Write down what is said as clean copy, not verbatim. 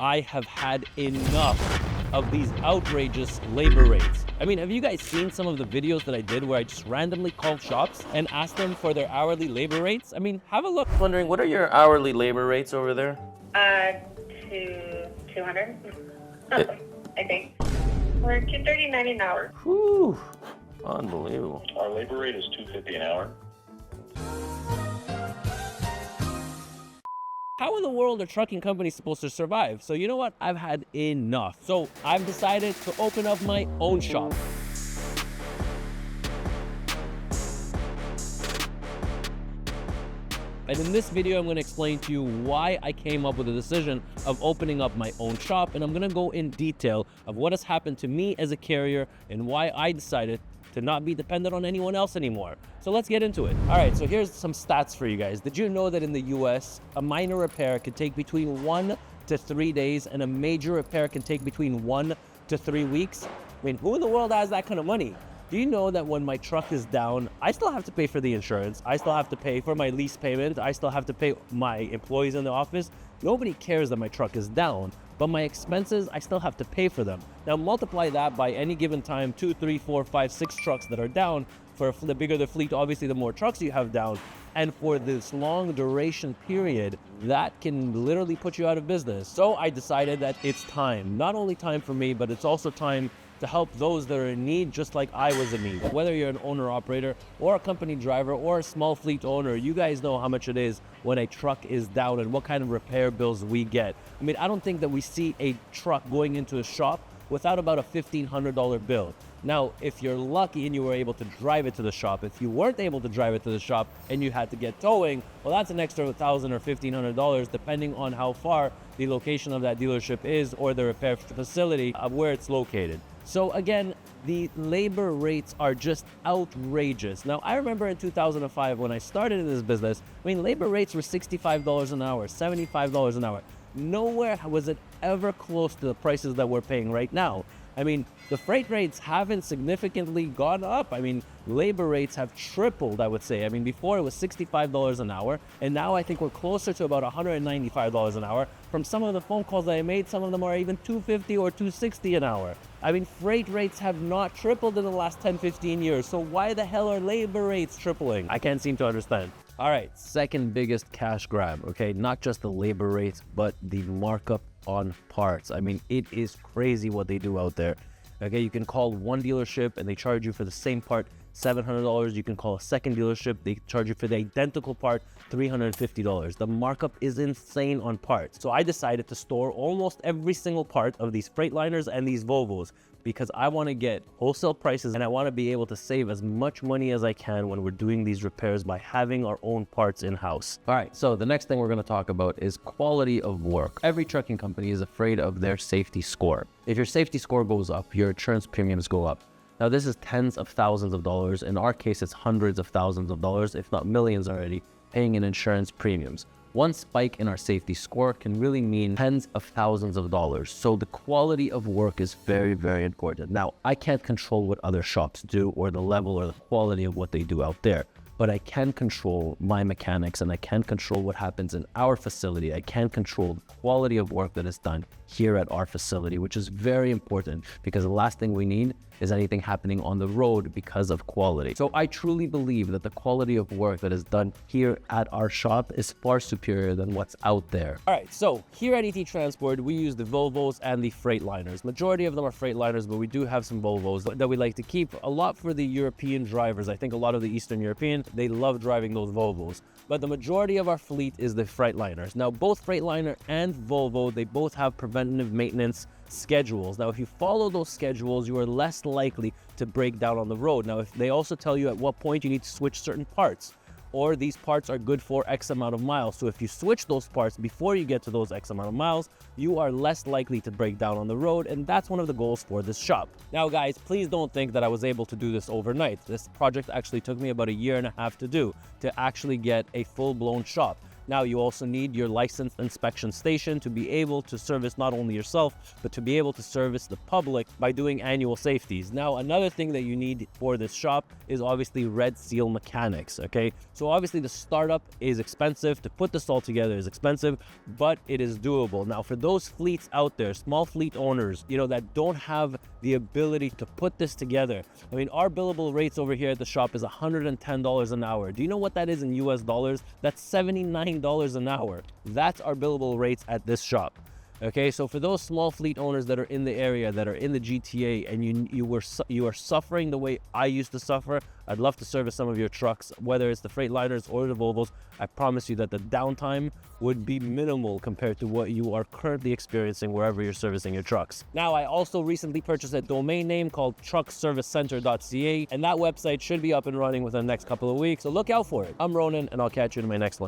I have had enough of these outrageous labor rates. I mean, have you guys seen some of the videos that I did where I just randomly called shops and asked them for their hourly labor rates? I mean, have a look. Wondering, what are your hourly labor rates over there? 200, I think. We're $239 an hour. Whew, unbelievable. Our labor rate is $250 an hour. How in the world are trucking companies supposed to survive? So you know what? I've had enough. So I've decided to open up my own shop. And in this video, I'm going to explain to you why I came up with the decision of opening up my own shop. And I'm going to go in detail of what has happened to me as a carrier and why I decided to not be dependent on anyone else anymore. So let's get into it. All right, so here's some stats for you guys. Did you know that in the US, a minor repair could take between 1 to 3 days and a major repair can take between 1 to 3 weeks? I mean, who in the world has that kind of money? Do you know that when my truck is down, I still have to pay for the insurance, I still have to pay for my lease payment, I still have to pay my employees in the office? Nobody cares that my truck is down, but my expenses, I still have to pay for them. Now multiply that by any given time, 2, 3, 4, 5, 6 trucks that are down. For the bigger the fleet, obviously the more trucks you have down. And for this long duration period, that can literally put you out of business. So I decided that it's time, not only time for me, but it's also time to help those that are in need, just like I was in need. Whether you're an owner operator or a company driver or a small fleet owner, you guys know how much it is when a truck is down and what kind of repair bills we get. I mean, I don't think that we see a truck going into a shop without about a $1,500 bill. Now, if you're lucky and you were able to drive it to the shop, if you weren't able to drive it to the shop and you had to get towing, well, that's an extra $1,000 or $1,500 depending on how far the location of that dealership is or the repair facility of where it's located. So again, the labor rates are just outrageous. Now, I remember in 2005 when I started in this business, I mean, labor rates were $65 an hour, $75 an hour. Nowhere was it ever close to the prices that we're paying right now. I mean, the freight rates haven't significantly gone up. I mean, labor rates have tripled, I would say. I mean, before it was $65 an hour, and now I think we're closer to about $195 an hour. From some of the phone calls that I made, some of them are even $250 or $260 an hour. I mean, freight rates have not tripled in the last 10, 15 years. So why the hell are labor rates tripling? I can't seem to understand. All right, second biggest cash grab, okay? Not just the labor rates, but the markup on parts. I mean, it is crazy what they do out there. Okay, you can call one dealership and they charge you for the same part $700. You can call a second dealership, they charge you for the identical part $350. The markup is insane on parts. So I decided to store almost every single part of these Freightliners and these Volvos because I want to get wholesale prices and I want to be able to save as much money as I can when we're doing these repairs by having our own parts in-house. All right, so the next thing we're going to talk about is quality of work. Every trucking company is afraid of their safety score. If your safety score goes up, your insurance premiums go up. Now, this is tens of thousands of dollars. In our case, it's hundreds of thousands of dollars, if not millions already, paying in insurance premiums. One spike in our safety score can really mean tens of thousands of dollars. So the quality of work is very, very important. Now, I can't control what other shops do or the level or the quality of what they do out there, but I can control my mechanics and I can control what happens in our facility. I can control the quality of work that is done here at our facility, which is very important because the last thing we need is anything happening on the road because of quality. So I truly believe that the quality of work that is done here at our shop is far superior than what's out there. All right, so here at ET Transport, we use the Volvos and the Freightliners. Majority of them are Freightliners, but we do have some Volvos that we like to keep. A lot for the European drivers. I think a lot of the Eastern European, they love driving those Volvos. But the majority of our fleet is the Freightliners. Now, both Freightliner and Volvo, they both have preventative maintenance schedules. Now, if you follow those schedules, you are less likely to break down on the road. Now, if they also tell you at what point you need to switch certain parts, or these parts are good for X amount of miles. So if you switch those parts before you get to those X amount of miles, you are less likely to break down on the road. And that's one of the goals for this shop. Now, guys, please don't think that I was able to do this overnight. This project actually took me about 1.5 years to do to actually get a full-blown shop. Now, you also need your licensed inspection station to be able to service not only yourself, but to be able to service the public by doing annual safeties. Now, another thing that you need for this shop is obviously Red Seal Mechanics, okay? So obviously the startup is expensive. To put this all together is expensive, but it is doable. Now, for those fleets out there, small fleet owners, that don't have the ability to put this together. I mean, our billable rates over here at the shop is $110 an hour. Do you know what that is in US dollars? That's $79 an hour. That's our billable rates at this shop. Okay, so for those small fleet owners that are in the area, that are in the GTA, and you are suffering the way I used to suffer, I'd love to service some of your trucks, whether it's the Freightliners or the Volvos. I promise you that the downtime would be minimal compared to what you are currently experiencing wherever you're servicing your trucks. Now, I also recently purchased a domain name called truckservicecenter.ca, and that website should be up and running within the next couple of weeks, so look out for it. I'm Ronan, and I'll catch you in my next one.